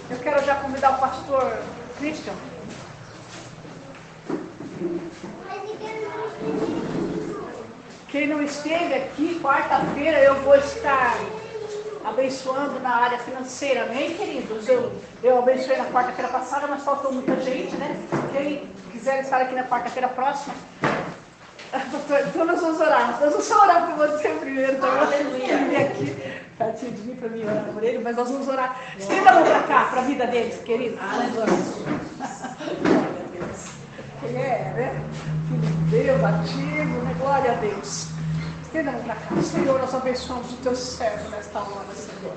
Eu quero já convidar o pastor Christian. Quem não esteve aqui, quarta-feira eu vou estar abençoando na área financeira, amém, queridos? Eu abençoei na quarta-feira passada, mas faltou muita gente, né? Quem quiser estar aqui na quarta-feira próxima, então nós vamos orar. Nós vamos só orar por você primeiro, tá bom? Ele vem aqui pertinho de mim para mim orar por ele, mas nós vamos orar. Estenda a mão para cá, para a vida deles, queridos. Glória a Deus. Quem é, né? Filho de Deus, ativo, né? Glória a Deus. Estenda a mão para cá. Senhor, nós abençoamos o teu servo nesta hora, Senhor.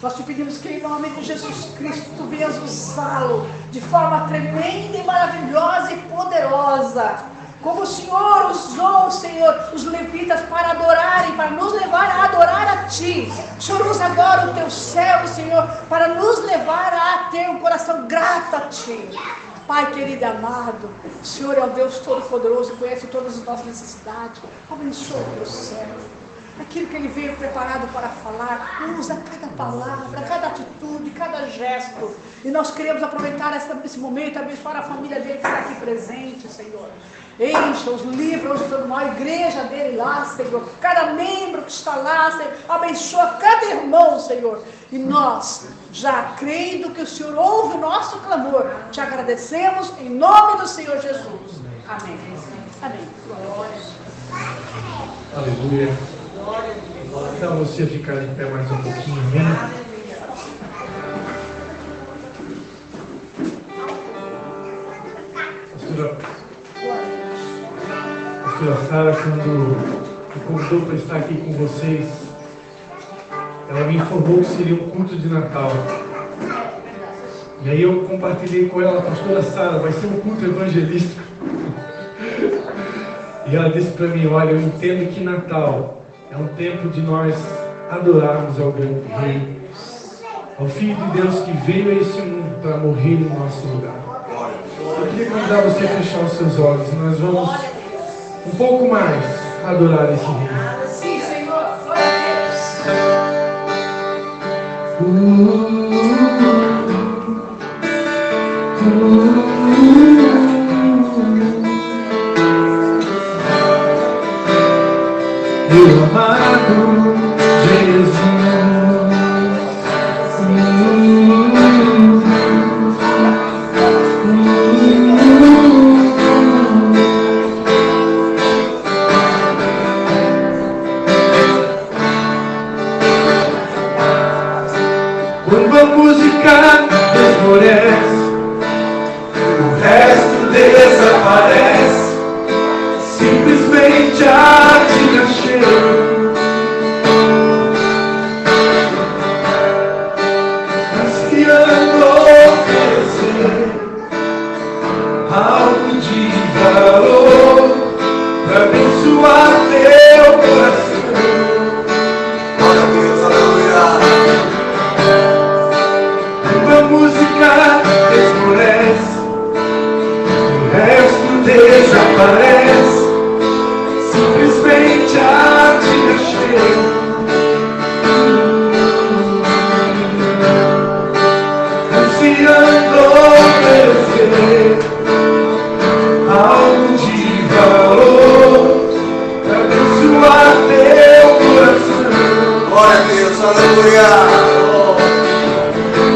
Nós te pedimos que em nome de Jesus Cristo tu venhas usá-lo de forma tremenda e maravilhosa e poderosa. Como o Senhor usou, Senhor, os levitas para adorarem, para nos levar a adorar a Ti. O Senhor usa agora o Teu servo, Senhor, para nos levar a ter um coração grato a Ti. Pai querido e amado, o Senhor é o Deus Todo-Poderoso, conhece todas as nossas necessidades. Abençoa o Teu servo. Aquilo que Ele veio preparado para falar, usa cada palavra, cada atitude, cada gesto. E nós queremos aproveitar esse momento, abençoar a família dele que está aqui presente, Senhor. Encha-os, livra-os de todo mal, a igreja dele lá, Senhor. Cada membro que está lá, Senhor. Abençoa cada irmão, Senhor. E nós, já crendo que o Senhor ouve o nosso clamor, te agradecemos em nome do Senhor Jesus. Amém. Amém. Glória. Aleluia. Então você ficar de pé mais um pouquinho, amém? Pastora Sara, quando me convidou para estar aqui com vocês, ela me informou que seria um culto de Natal. E aí eu compartilhei com ela, pastora Sara, vai ser um culto evangelístico. E ela disse para mim, olha, eu entendo que Natal é um tempo de nós adorarmos ao grande Rei, ao Filho de Deus que veio a esse mundo para morrer em nosso lugar. Eu queria convidar você a fechar os seus olhos. Nós vamos um pouco mais adorar esse Rei. Sim, Senhor. Glória a Deus. Meu amado Jesus, quando a música desmorece, o resto desaparece, simplesmente a te cheio. Algo de valor para abençoar teu coração. Glória a Deus, aleluia. Quando a música esmorece, o resto desaparece, simplesmente a te achei. Ansiando oferecer algo de valor para abençoar teu coração. Glória a Deus, aleluia.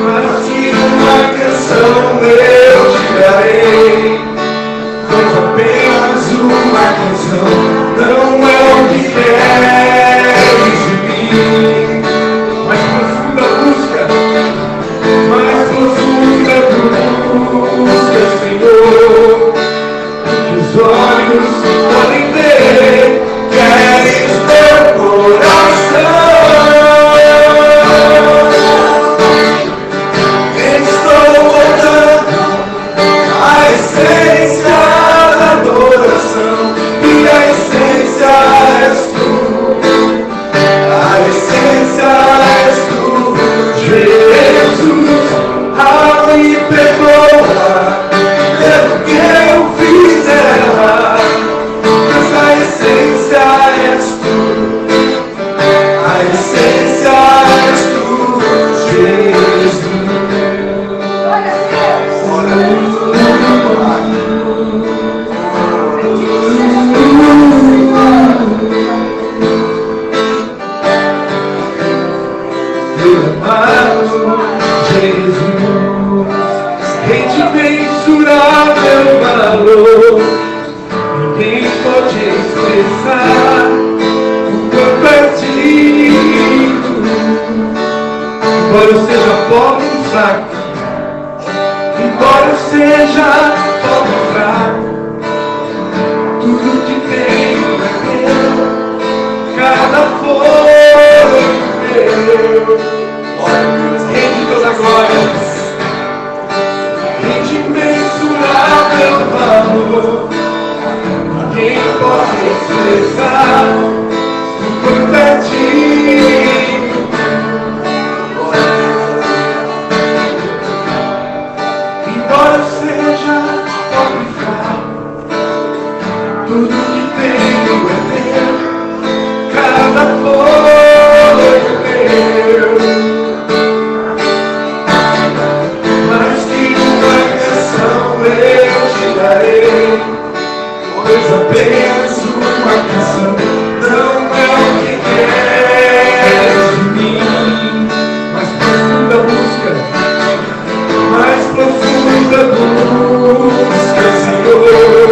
Mas que uma canção eu te darei, pois apenas uma canção não é o que queres de mim. Mais profunda busca, mais profunda busca, Senhor. Os olhos podem ver, queres teu coração. Estou voltando à essência da adoração, e a essência és tu. fraco, embora eu seja tão fraco, tudo que tenho é teu, cada flor é meu. Rende toda glória, rende imensurável valor. Quem pode expressar o quanto é digno? Embora eu seja pobre e fraco, tudo que tenho é teu, cada flor é meu. Mas que uma canção eu te darei, pois apenas uma canção não é o que queres de mim. Mais profunda busca, mais profunda busca, Senhor.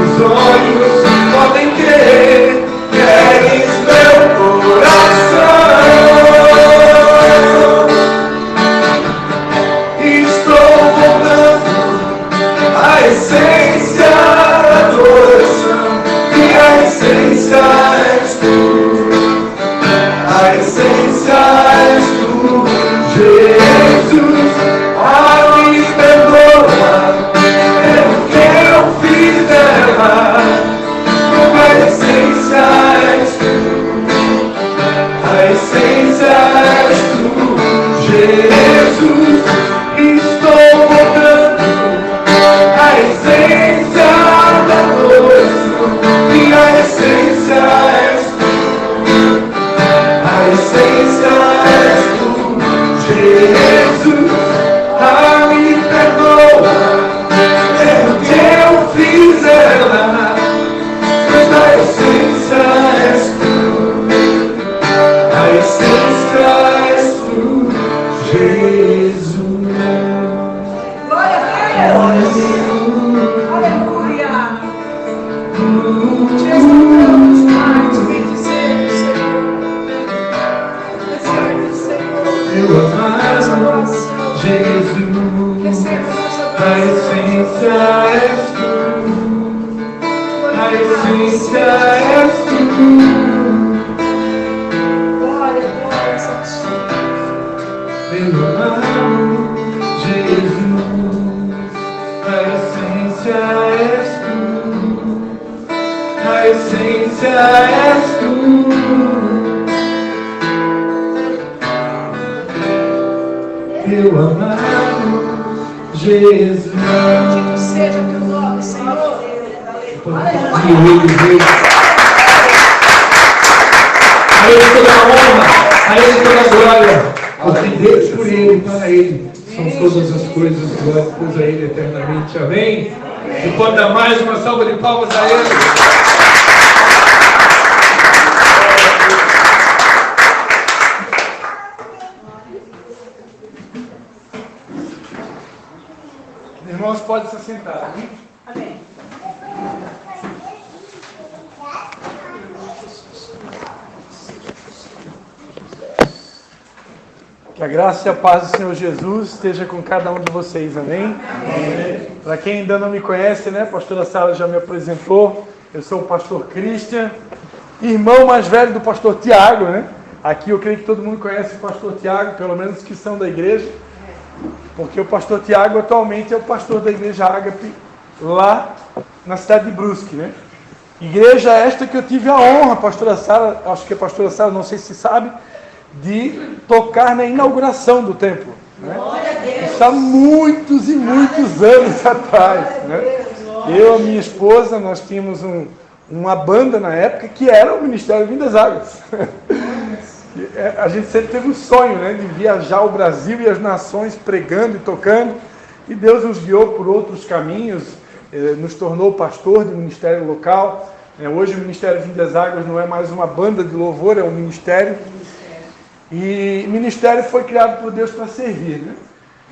Os olhos podem crer, queres meu coração. Estou voltando à essência da adoração, e a essência és tu, a essência és tu, Jesus. A me perdoa pelo que eu fiz errar, a essência és tu, a essência és tu, Jesus. Estou voltando à essência da adoração, e a essência és tu, a essência és tu, Jesus. A me perdoa pelo que eu fiz errar, mas a essência és tu, a essência és tu, Jesus. Glória a Deus. Aleluia. Te exaltamos mais, bendizemos, Senhor. Recebe, Senhor. Meu amado Jesus, Receba nossa a essência és tu, a essência és tu. glória, glória, santo. Meu amado Jesus, a essência és tu, a essência és tu. Meu amado Jesus. Bendito seja teu nome, Senhor. A Ele toda a honra, a Ele toda a glória, porque Deus por Ele, para Ele, são todas as coisas, glórias a Ele eternamente. Amém? E pode dar mais uma salva de palmas a Ele. Irmãos, pode se sentar. Amém? Amém. Que a graça e a paz do Senhor Jesus esteja com cada um de vocês, amém? Para quem ainda não me conhece, né? A pastora Sara já me apresentou. Eu sou o pastor Christian, irmão mais velho do pastor Tiago, né? Aqui eu creio que todo mundo conhece o pastor Tiago, pelo menos que são da igreja, porque o pastor Tiago atualmente é o pastor da igreja Ágape, lá na cidade de Brusque, né? Igreja esta que eu tive a honra, pastora Sara, acho que a pastora Sara, não sei se sabe, de tocar na inauguração do templo, né? Isso há muitos e muitos anos atrás, né? Eu e a minha esposa, nós tínhamos uma banda na época que era o Ministério Vindo das Águas. A gente sempre teve um sonho, né, de viajar o Brasil e as nações pregando e tocando, e Deus nos guiou por outros caminhos, nos tornou pastor de ministério local. Hoje o Ministério Vindo das Águas não é mais uma banda de louvor, é um ministério. E o ministério foi criado por Deus para servir, né?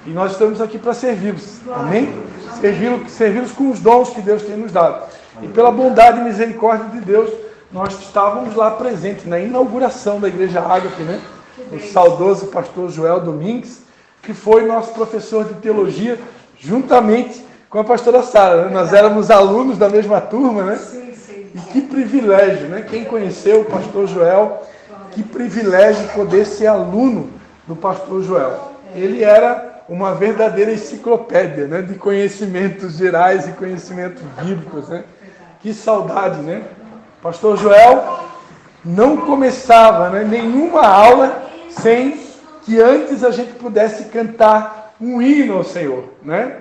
E nós estamos aqui para servi-los, amém? Servi-los com os dons que Deus tem nos dado. E pela bondade e misericórdia de Deus, nós estávamos lá presentes na inauguração da Igreja Ágape, né? O saudoso pastor Joel Domingues que foi nosso professor de teologia, juntamente com a pastora Sara, né? Nós éramos alunos da mesma turma, né? Sim, sim. E que privilégio, né? Quem conheceu o pastor Joel, que privilégio poder ser aluno do pastor Joel. Ele era uma verdadeira enciclopédia, né? De conhecimentos gerais e conhecimentos bíblicos, né? Que saudade, né? Pastor Joel não começava, né, nenhuma aula sem que antes a gente pudesse cantar um hino ao Senhor, né?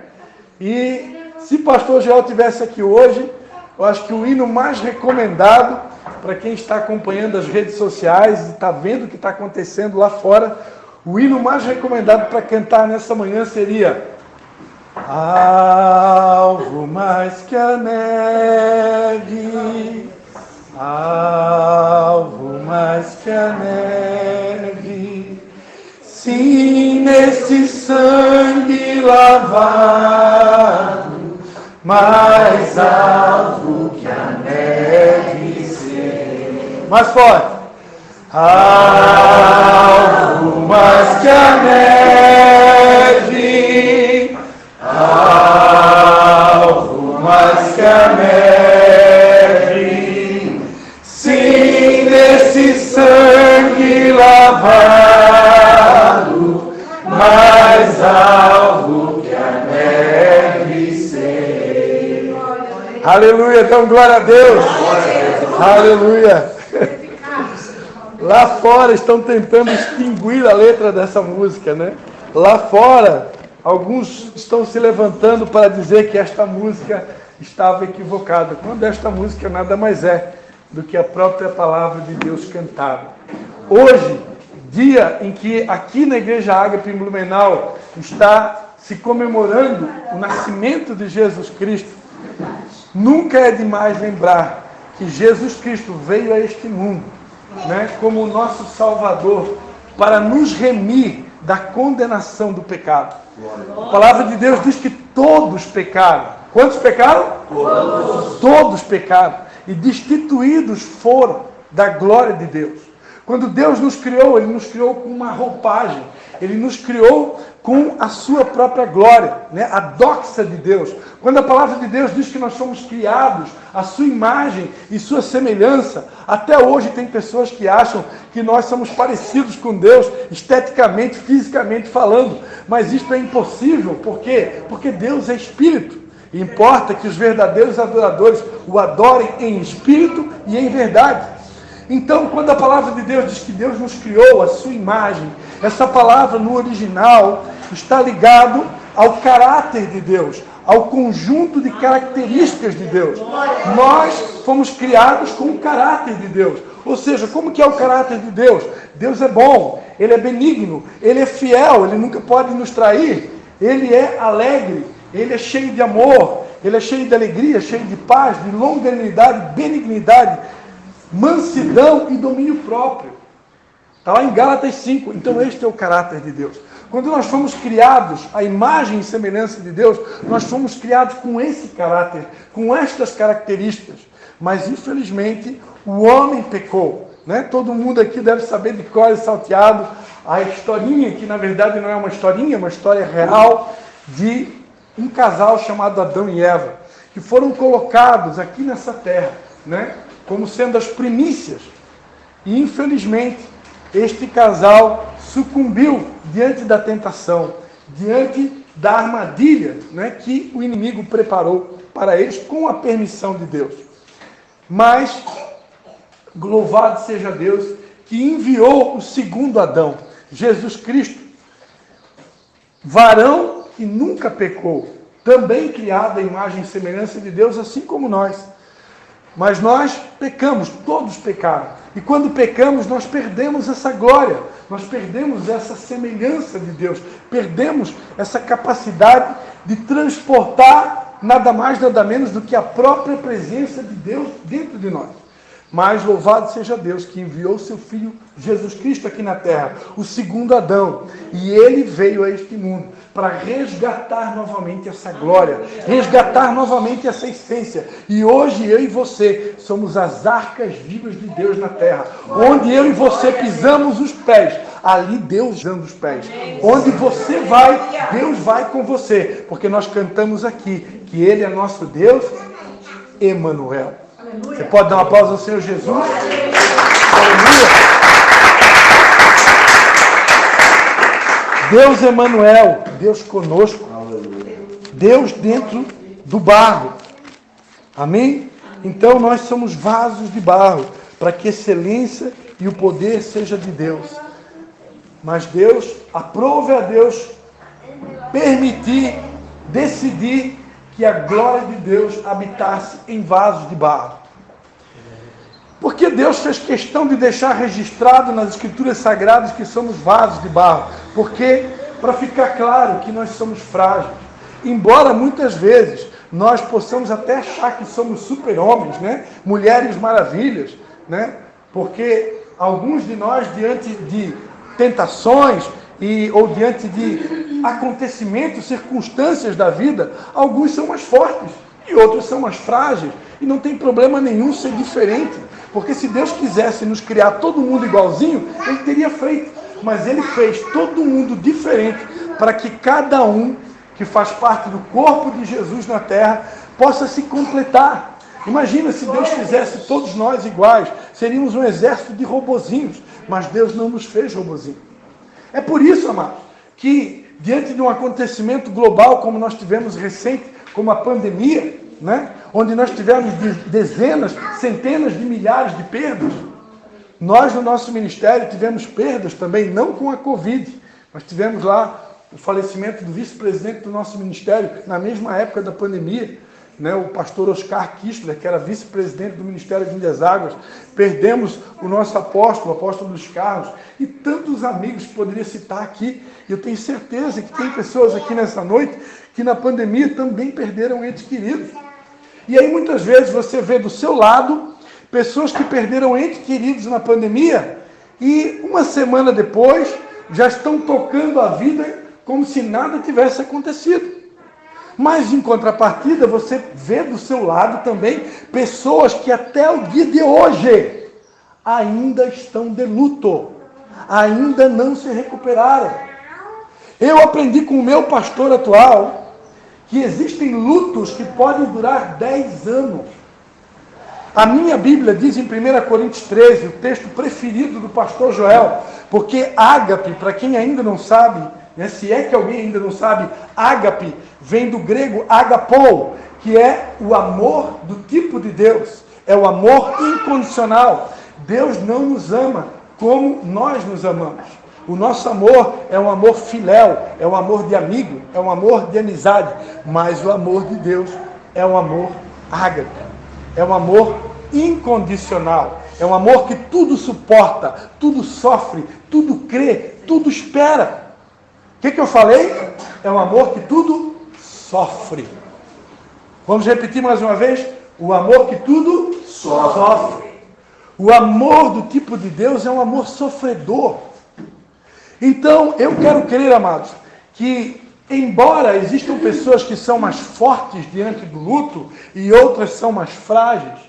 E se pastor Joel estivesse aqui hoje, eu acho que o hino mais recomendado para quem está acompanhando as redes sociais e está vendo o que está acontecendo lá fora, o hino mais recomendado para cantar nessa manhã seria alvo mais que a neve, alvo mais que a neve, sim, nesse sangue lavado, mais alvo que a neve ser. Mais forte. Alvo mais que a neve, alvo mais que a neve, sim, nesse sangue lavado, mais alvo que a neve ser. Aleluia, então glória a Deus. Aleluia. Lá fora estão tentando extinguir a letra dessa música, né? Lá fora, alguns estão se levantando para dizer que esta música estava equivocada, quando esta música nada mais é do que a própria palavra de Deus cantada. Hoje, dia em que aqui na Igreja Ágape em Blumenau está se comemorando o nascimento de Jesus Cristo, nunca é demais lembrar que Jesus Cristo veio a este mundo, né, como o nosso Salvador, para nos remir da condenação do pecado. A palavra de Deus diz que todos pecaram. Quantos pecaram? Todos. Todos pecaram. E destituídos foram da glória de Deus. Quando Deus nos criou, Ele nos criou com uma roupagem. Ele nos criou com a sua própria glória, né? A doxa de Deus. Quando a palavra de Deus diz que nós somos criados à sua imagem e sua semelhança, até hoje tem pessoas que acham que nós somos parecidos com Deus, esteticamente, fisicamente falando. Mas isso é impossível. Por quê? Porque Deus é Espírito. E importa que os verdadeiros adoradores o adorem em espírito e em verdade. Então, quando a palavra de Deus diz que Deus nos criou à sua imagem, essa palavra no original está ligado ao caráter de Deus, ao conjunto de características de Deus. Nós fomos criados com o caráter de Deus. Ou seja, como que é o caráter de Deus? Deus é bom, Ele é benigno, Ele é fiel, Ele nunca pode nos trair, Ele é alegre, Ele é cheio de amor, Ele é cheio de alegria, cheio de paz, de longanimidade, benignidade, mansidão e domínio próprio. Está lá em Gálatas 5. Então este é o caráter de Deus. Quando nós fomos criados à imagem e semelhança de Deus, nós fomos criados com esse caráter, com estas características. Mas infelizmente o homem pecou, né? Todo mundo aqui deve saber de cor e salteado a historinha, que na verdade não é uma historinha, é uma história real, de um casal chamado Adão e Eva, que foram colocados aqui nessa terra, né, como sendo as primícias. E infelizmente este casal sucumbiu diante da tentação, diante da armadilha, né, que o inimigo preparou para eles com a permissão de Deus. Mas louvado seja Deus que enviou o segundo Adão, Jesus Cristo, varão que nunca pecou, também criado à imagem e semelhança de Deus, assim como nós. Mas nós pecamos, todos pecaram. E quando pecamos, nós perdemos essa glória, nós perdemos essa semelhança de Deus, perdemos essa capacidade de transportar nada mais, nada menos do que a própria presença de Deus dentro de nós. Mas louvado seja Deus que enviou seu Filho Jesus Cristo aqui na terra, o segundo Adão. E ele veio a este mundo para resgatar novamente essa glória, resgatar novamente essa essência. E hoje eu e você somos as arcas vivas de Deus na terra, onde eu e você pisamos os pés. ali Deus dando os pés. Onde você vai, Deus vai com você. Porque nós cantamos aqui que Ele é nosso Deus, Emanuel. Você pode dar uma pausa ao Senhor Jesus? Aleluia. Deus Emanuel, Deus conosco. Deus dentro do barro. Amém? Então nós somos vasos de barro, para que a excelência e o poder seja de Deus. Mas Deus, aprove a Deus permitir, decidir que a glória de Deus habitasse em vasos de barro. Porque Deus fez questão de deixar registrado nas Escrituras Sagradas que somos vasos de barro. Porque, para ficar claro que nós somos frágeis. Embora muitas vezes nós possamos até achar que somos super-homens, né? Mulheres maravilhas, né? Porque alguns de nós, diante de tentações ou diante de acontecimentos, circunstâncias da vida, alguns são mais fortes e outros são mais frágeis. E não tem problema nenhum ser diferente. Porque se Deus quisesse nos criar todo mundo igualzinho, Ele teria feito. Mas Ele fez todo mundo diferente para que cada um que faz parte do corpo de Jesus na terra possa se completar. Imagina se Deus fizesse todos nós iguais. Seríamos um exército de robozinhos. Mas Deus não nos fez robozinho. É por isso, amados, que diante de um acontecimento global como nós tivemos recente, como a pandemia, né? Onde nós tivemos dezenas, centenas de milhares de perdas, nós no nosso ministério tivemos perdas também, não com a Covid. Nós tivemos lá o falecimento do vice-presidente do nosso ministério na mesma época da pandemia, né? O pastor Oscar Kistler, que era vice-presidente do Ministério de Ilhas Águas. Perdemos o nosso apóstolo, o apóstolo dos Carros, e tantos amigos que poderia citar aqui. Eu tenho certeza que tem pessoas aqui nessa noite que na pandemia também perderam entes queridos. E aí muitas vezes você vê do seu lado pessoas que perderam entes queridos na pandemia e uma semana depois já estão tocando a vida como se nada tivesse acontecido. Mas em contrapartida você vê do seu lado também pessoas que até o dia de hoje ainda estão de luto, ainda não se recuperaram. Eu aprendi com o meu pastor atual que existem lutos que podem durar 10 anos. A minha Bíblia diz em 1 Coríntios 13, o texto preferido do pastor Joel, porque ágape, para quem ainda não sabe, né, se é que alguém ainda não sabe, ágape vem do grego agapou, que é o amor do tipo de Deus, é o amor incondicional. Deus não nos ama como nós nos amamos. O nosso amor é um amor filéu, é um amor de amigo, é um amor de amizade, mas o amor de Deus é um amor ágape, é um amor incondicional, é um amor que tudo suporta, tudo sofre, tudo crê, tudo espera. O que eu falei? É um amor que tudo sofre. Vamos repetir mais uma vez? O amor que tudo sofre. O amor do tipo de Deus é um amor sofredor. Então, eu quero crer, amados, que embora existam pessoas que são mais fortes diante do luto e outras são mais frágeis,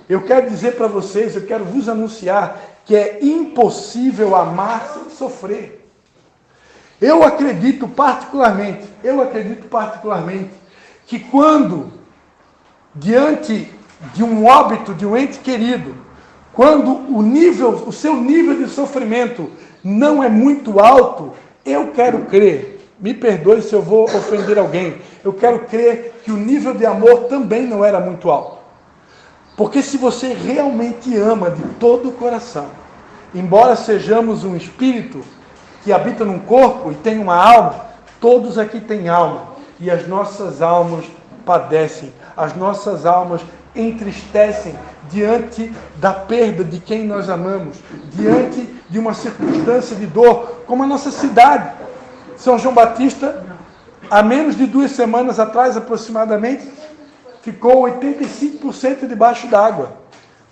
eu quero dizer para vocês, eu quero vos anunciar que é impossível amar sem sofrer. Eu acredito particularmente que quando, diante de um óbito de um ente querido, quando o seu nível de sofrimento não é muito alto, eu quero crer, me perdoe se eu vou ofender alguém, eu quero crer que o nível de amor também não era muito alto. Porque se você realmente ama de todo o coração, embora sejamos um espírito que habita num corpo e tem uma alma, todos aqui têm alma, e as nossas almas padecem, as nossas almas entristecem diante da perda de quem nós amamos, diante de uma circunstância de dor, como a nossa cidade. São João Batista, há menos de 2 semanas atrás aproximadamente, ficou 85% debaixo d'água,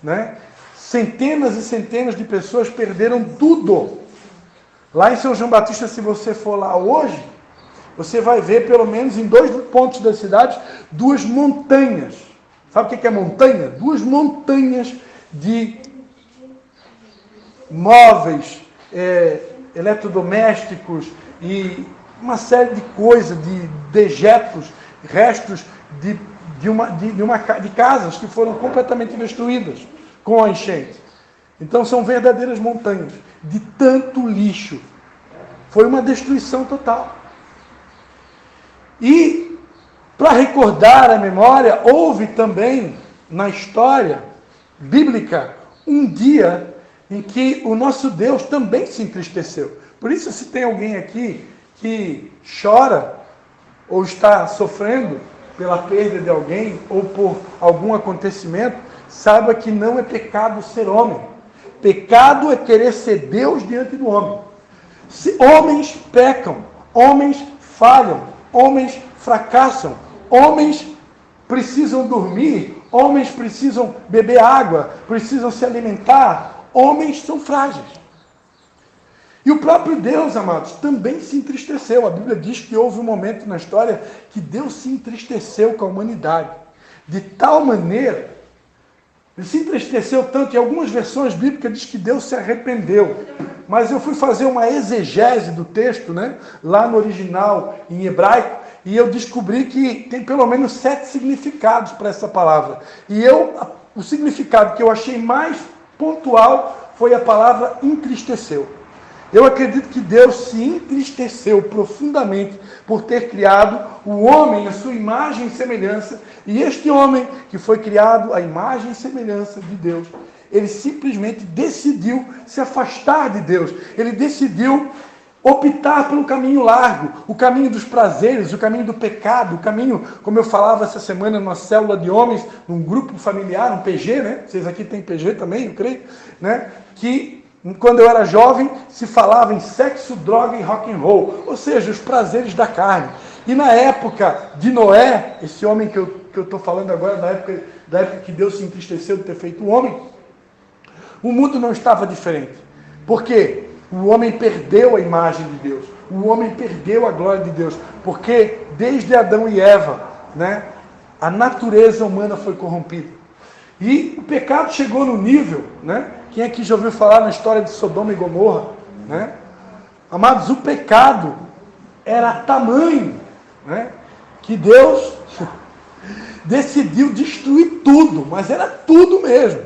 né? Centenas e centenas de pessoas perderam tudo. Lá em São João Batista, se você for lá hoje, você vai ver pelo menos em 2 pontos da cidade 2 montanhas. Sabe o que é montanha? 2 montanhas de móveis, eletrodomésticos e uma série de coisas, de dejetos, restos de casas que foram completamente destruídas com a enchente. Então são verdadeiras montanhas de tanto lixo. Foi uma destruição total. E, para recordar a memória, houve também na história bíblica um dia em que o nosso Deus também se entristeceu. Por isso, se tem alguém aqui que chora ou está sofrendo pela perda de alguém ou por algum acontecimento, saiba que não é pecado ser homem. Pecado é querer ser Deus diante do homem. Se homens pecam, homens falham, homens fracassam, homens precisam dormir, homens precisam beber água, precisam se alimentar, homens são frágeis. E o próprio Deus, amados, também se entristeceu. A Bíblia diz que houve um momento na história que Deus se entristeceu com a humanidade. De tal maneira, ele se entristeceu tanto, em algumas versões bíblicas diz que Deus se arrependeu. Mas eu fui fazer uma exegese do texto, né, lá no original, em hebraico, e eu descobri que tem pelo menos 7 significados para essa palavra. E o significado que eu achei mais pontual foi a palavra entristeceu. Eu acredito que Deus se entristeceu profundamente por ter criado o homem à sua imagem e semelhança, e este homem que foi criado à imagem e semelhança de Deus, ele simplesmente decidiu se afastar de Deus. Ele decidiu optar pelo caminho largo, o caminho dos prazeres, o caminho do pecado, o caminho, como eu falava essa semana numa célula de homens, num grupo familiar, um PG, né? Vocês aqui têm PG também, eu creio, né? Que quando eu era jovem, se falava em sexo, droga e rock and roll, ou seja, os prazeres da carne. E na época de Noé, esse homem que eu estou falando agora, da época que Deus se entristeceu de ter feito o homem, o mundo não estava diferente. Por quê? O homem perdeu a imagem de Deus. O homem perdeu a glória de Deus. Porque desde Adão e Eva, né, a natureza humana foi corrompida. E o pecado chegou no nível, né? Quem aqui já ouviu falar na história de Sodoma e Gomorra, né? Amados, o pecado era tamanho, né, que Deus decidiu destruir tudo, mas era tudo mesmo.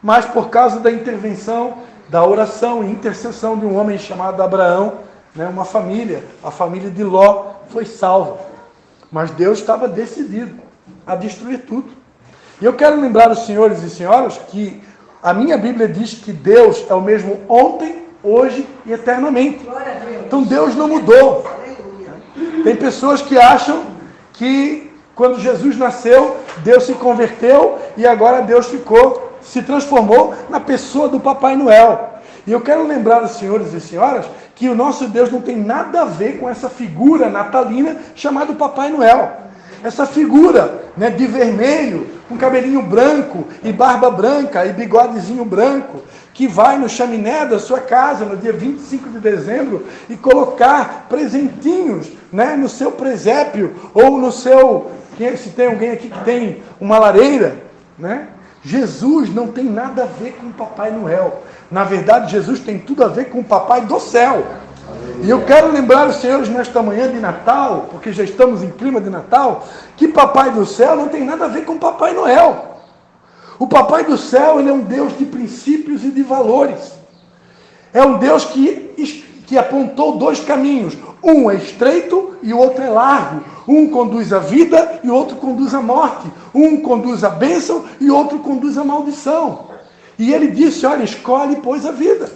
Mas por causa da intervenção, da oração e intercessão de um homem chamado Abraão, né, uma família, a família de Ló, foi salva. Mas Deus estava decidido a destruir tudo. E eu quero lembrar os senhores e senhoras que a minha Bíblia diz que Deus é o mesmo ontem, hoje e eternamente. Então Deus não mudou. Tem pessoas que acham que quando Jesus nasceu, Deus se converteu e agora Deus se transformou na pessoa do Papai Noel. E eu quero lembrar os senhores e senhoras que o nosso Deus não tem nada a ver com essa figura natalina chamada Papai Noel. Essa figura, né, de vermelho, com cabelinho branco e barba branca e bigodezinho branco, que vai no chaminé da sua casa no dia 25 de dezembro e colocar presentinhos, né, no seu presépio ou no seu... Se tem alguém aqui que tem uma lareira, né? Jesus não tem nada a ver com o Papai Noel. Na verdade, Jesus tem tudo a ver com o Papai do céu. E eu quero lembrar os senhores nesta manhã de Natal, porque já estamos em clima de Natal, que Papai do céu não tem nada a ver com Papai Noel. O Papai do céu, ele é um Deus de princípios e de valores. É um Deus que apontou 2 caminhos. Um é estreito e o outro é largo. Um conduz à vida e o outro conduz à morte. Um conduz à bênção e o outro conduz à maldição. E ele disse, olha, escolhe, pois, a vida.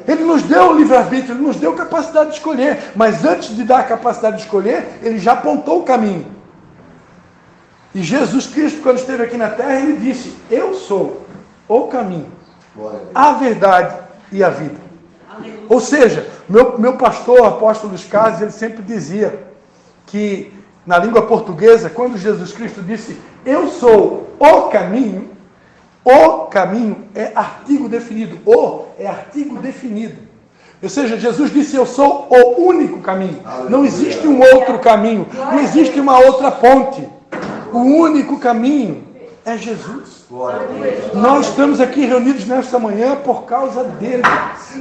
Ele nos deu o livre-arbítrio, ele nos deu a capacidade de escolher. Mas antes de dar a capacidade de escolher, ele já apontou o caminho. E Jesus Cristo, quando esteve aqui na terra, ele disse, eu sou o caminho, a verdade e a vida. Ou seja, meu pastor, apóstolo dos Casos, ele sempre dizia que, na língua portuguesa, quando Jesus Cristo disse, eu sou o caminho é artigo definido. O é artigo definido. Ou seja, Jesus disse, eu sou o único caminho. Não existe um outro caminho. Não existe uma outra ponte. O único caminho é Jesus. Nós estamos aqui reunidos nesta manhã por causa dele,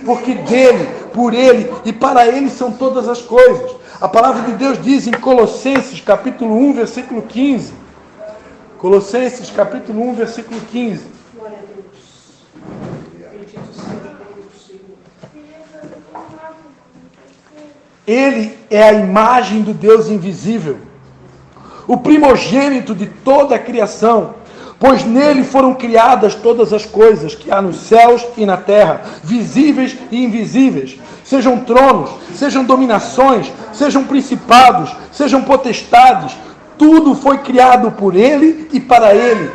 porque dele, por ele e para ele são todas as coisas. A palavra de Deus diz em Colossenses capítulo 1, versículo 15. Colossenses capítulo 1, versículo 15. Glória a Deus. Bendito seja Senhor. Ele é a imagem do Deus invisível, o primogênito de toda a criação, pois nele foram criadas todas as coisas que há nos céus e na terra, visíveis e invisíveis, sejam tronos, sejam dominações, sejam principados, sejam potestades, tudo foi criado por ele e para ele.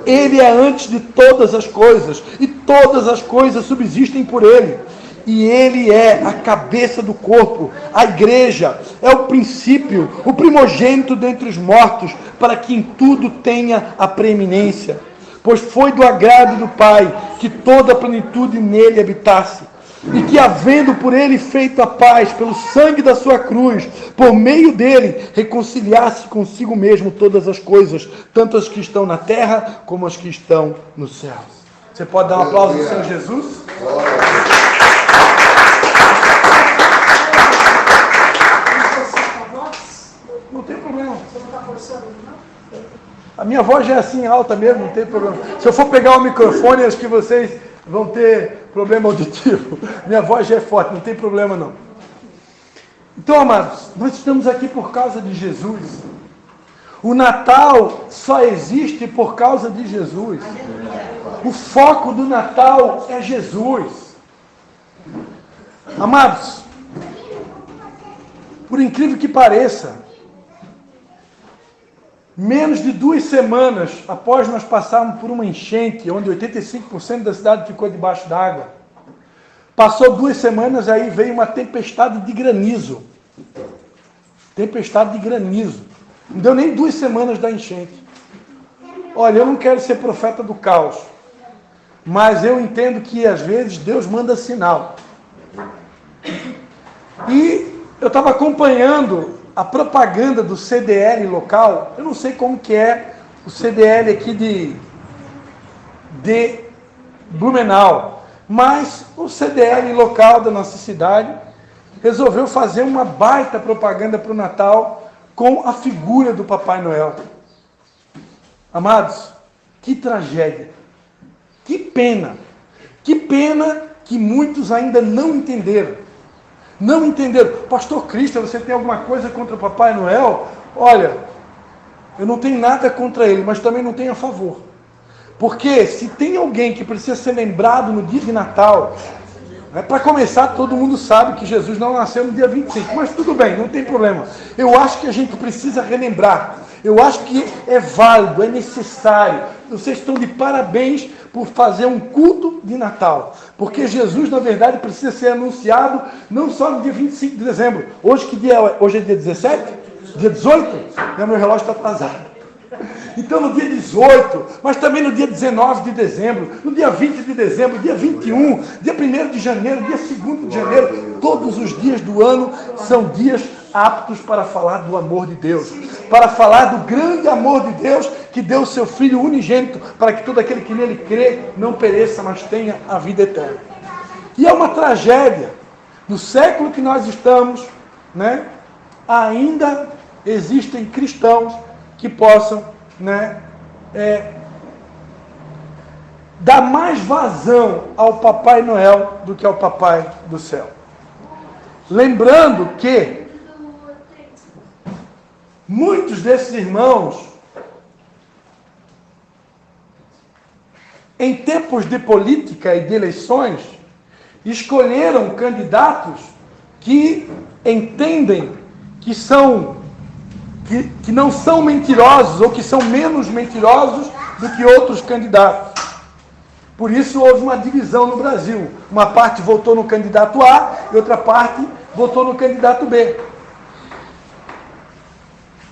Ele é antes de todas as coisas, e todas as coisas subsistem por ele. E ele é a cabeça do corpo, a igreja, é o princípio, o primogênito dentre os mortos, para que em tudo tenha a preeminência. Pois foi do agrado do Pai que toda a plenitude nele habitasse, e que, havendo por ele feito a paz pelo sangue da sua cruz, por meio dele, reconciliasse consigo mesmo todas as coisas, tanto as que estão na terra, como as que estão nos céus. Você pode dar um aplauso ao Senhor Jesus? Não tem problema. Você não está forçando, não? A minha voz já é assim alta mesmo, não tem problema. Se eu for pegar o microfone, acho que vocês vão ter problema auditivo. Minha voz já é forte, não tem problema não. Então, amados, nós estamos aqui por causa de Jesus. O Natal só existe por causa de Jesus. O foco do Natal é Jesus. Amados, por incrível que pareça, menos de 2 semanas após nós passarmos por uma enchente, onde 85% da cidade ficou debaixo d'água, passou 2 semanas, aí veio uma tempestade de granizo. Tempestade de granizo. Não deu nem 2 semanas da enchente. Olha, eu não quero ser profeta do caos, mas eu entendo que às vezes Deus manda sinal. E eu estava acompanhando a propaganda do CDL local. Eu não sei como que é o CDL aqui de Blumenau, mas o CDL local da nossa cidade resolveu fazer uma baita propaganda para o Natal com a figura do Papai Noel. Amados, que tragédia, que pena que muitos ainda não entenderam. Não entenderam. Pastor Cristian, você tem alguma coisa contra o Papai Noel? Olha, eu não tenho nada contra ele, mas também não tenho a favor. Porque se tem alguém que precisa ser lembrado no dia de Natal, para começar, todo mundo sabe que Jesus não nasceu no dia 25, mas tudo bem, não tem problema. Eu acho que a gente precisa relembrar. Eu acho que é válido, é necessário. Vocês estão de parabéns por fazer um culto de Natal. Porque Jesus, na verdade, precisa ser anunciado não só no dia 25 de dezembro. Hoje que dia é? Hoje é dia 17? Dia 18? Meu relógio está atrasado. Então no dia 18, mas também no dia 19 de dezembro, no dia 20 de dezembro, dia 21, dia 1º de janeiro, dia 2º de janeiro, todos os dias do ano são dias aptos para falar do amor de Deus, para falar do grande amor de Deus que deu o seu Filho unigênito para que todo aquele que nele crê não pereça, mas tenha a vida eterna. E é uma tragédia, no século que nós estamos, né, ainda existem cristãos que possam, dar mais vazão ao Papai Noel do que ao Papai do céu. Lembrando que muitos desses irmãos, em tempos de política e de eleições, escolheram candidatos que entendem que não são mentirosos ou que são menos mentirosos do que outros candidatos. Por isso houve uma divisão no Brasil. Uma parte votou no candidato A e outra parte votou no candidato B.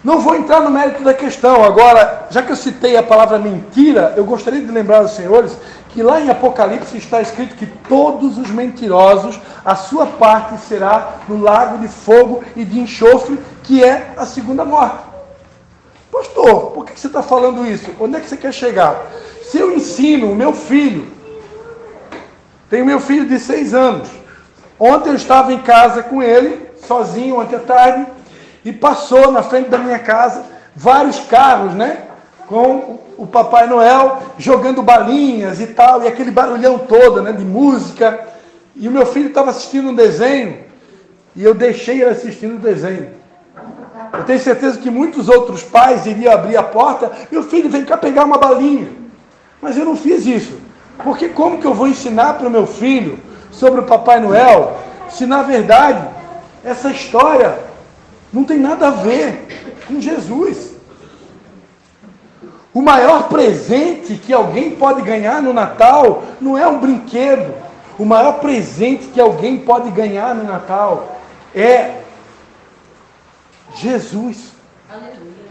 Não vou entrar no mérito da questão. Agora, já que eu citei a palavra mentira, eu gostaria de lembrar aos senhores que lá em Apocalipse está escrito que todos os mentirosos, a sua parte será no lago de fogo e de enxofre, que é a segunda morte. Pastor, por que você está falando isso? Onde é que você quer chegar? Se eu ensino o meu filho, tenho meu filho de 6 anos. Ontem eu estava em casa com ele, sozinho, ontem à tarde, e passou na frente da minha casa vários carros, né? Com o Papai Noel jogando balinhas e tal, e aquele barulhão todo, né? De música. E o meu filho estava assistindo um desenho, e eu deixei ele assistindo o desenho. Eu tenho certeza que muitos outros pais iriam abrir a porta, meu filho, vem cá pegar uma balinha. Mas eu não fiz isso. Porque como que eu vou ensinar para o meu filho sobre o Papai Noel, se na verdade essa história não tem nada a ver com Jesus? O maior presente que alguém pode ganhar no Natal não é um brinquedo. O maior presente que alguém pode ganhar no Natal é Jesus.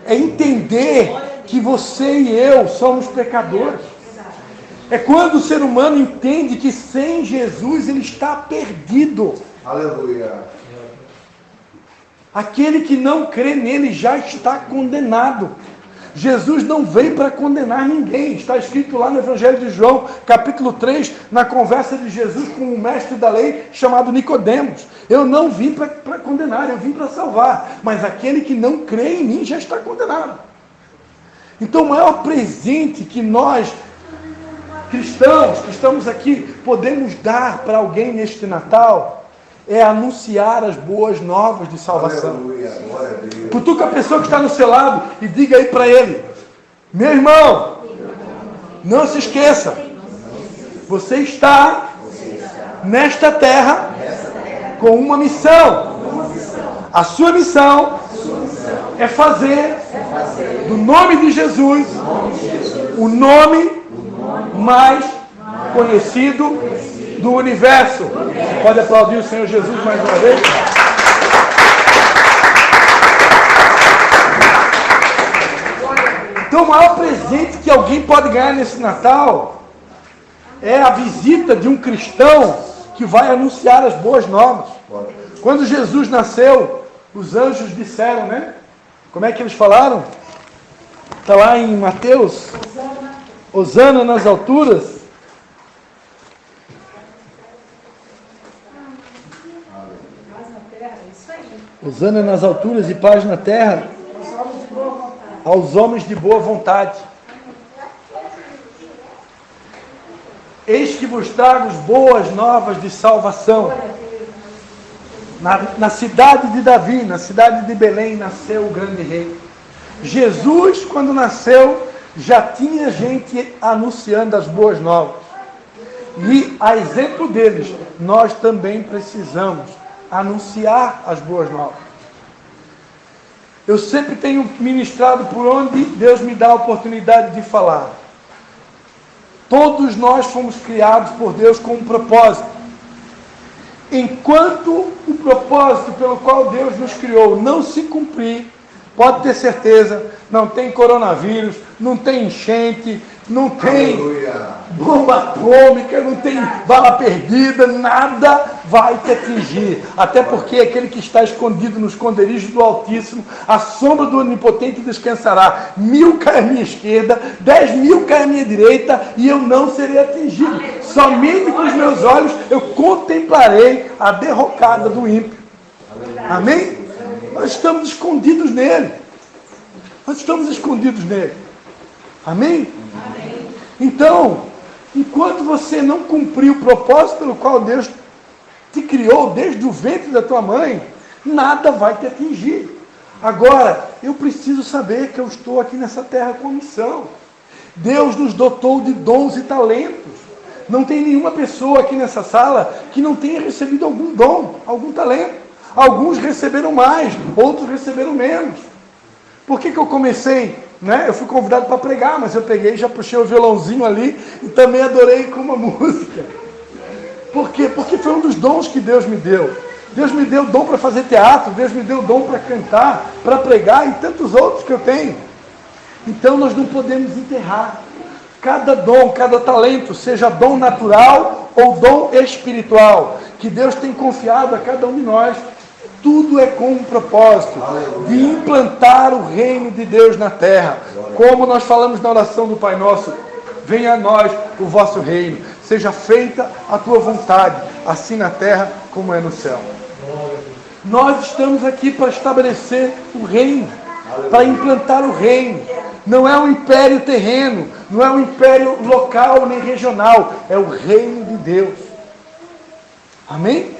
É entender que você e eu somos pecadores. É quando o ser humano entende que sem Jesus ele está perdido. Aleluia. Aquele que não crê nele já está condenado. Jesus não veio para condenar ninguém. Está escrito lá no Evangelho de João, capítulo 3, na conversa de Jesus com um mestre da lei chamado Nicodemos. Eu não vim para condenar, eu vim para salvar. Mas aquele que não crê em mim já está condenado. Então o maior presente que nós, cristãos que estamos aqui, podemos dar para alguém neste Natal é anunciar as boas novas de salvação. Aleluia. Glória a Deus. Cutuca a pessoa que está no seu lado e diga aí para ele: meu irmão, não se esqueça, você está nesta terra com uma missão. A sua missão é fazer do nome de Jesus o nome mais conhecido do universo. Você pode aplaudir o Senhor Jesus mais uma vez? Então o maior presente que alguém pode ganhar nesse Natal é a visita de um cristão que vai anunciar as boas novas. Quando Jesus nasceu, os anjos disseram, né? Como é que eles falaram? Está lá em Mateus. Hosana nas alturas. Hosana nas alturas e paz na terra aos homens de boa vontade. Eis que vos trago boas novas de salvação. Na cidade de Davi, na cidade de Belém, nasceu o grande rei. Jesus, quando nasceu, já tinha gente anunciando as boas novas. E, a exemplo deles, nós também precisamos anunciar as boas novas. Eu sempre tenho ministrado por onde Deus me dá a oportunidade de falar. Todos nós fomos criados por Deus com um propósito. Enquanto o propósito pelo qual Deus nos criou não se cumprir, pode ter certeza, não tem coronavírus, não tem enchente, não tem bomba atômica, não tem bala perdida, nada vai te atingir. Até porque aquele que está escondido no esconderijo do Altíssimo, a sombra do Onipotente descansará. 1000 caem à minha esquerda, 10.000 caem à minha direita, e eu não serei atingido. Somente com os meus olhos eu contemplarei a derrocada do ímpio. Amém? Nós estamos escondidos nele. Nós estamos escondidos nele. Amém? Amém? Então, enquanto você não cumprir o propósito pelo qual Deus te criou desde o ventre da tua mãe, nada vai te atingir. Agora, eu preciso saber que eu estou aqui nessa terra com missão. Deus nos dotou de dons e talentos. Não tem nenhuma pessoa aqui nessa sala que não tenha recebido algum dom, algum talento. Alguns receberam mais, outros receberam menos. Por que eu comecei? Né? Eu fui convidado para pregar, mas eu peguei e já puxei o violãozinho ali e também adorei com uma música. Por quê? Porque foi um dos dons que Deus me deu. Deus me deu dom para fazer teatro, Deus me deu dom para cantar, para pregar e tantos outros que eu tenho. Então nós não podemos enterrar. Cada dom, cada talento, seja dom natural ou dom espiritual, que Deus tem confiado a cada um de nós, tudo é com um propósito de implantar o reino de Deus na terra. Como nós falamos na oração do Pai Nosso, venha a nós o vosso reino. Seja feita a tua vontade, assim na terra como é no céu. Nós estamos aqui para estabelecer o reino, para implantar o reino. Não é um império terreno, não é um império local nem regional, é o reino de Deus. Amém?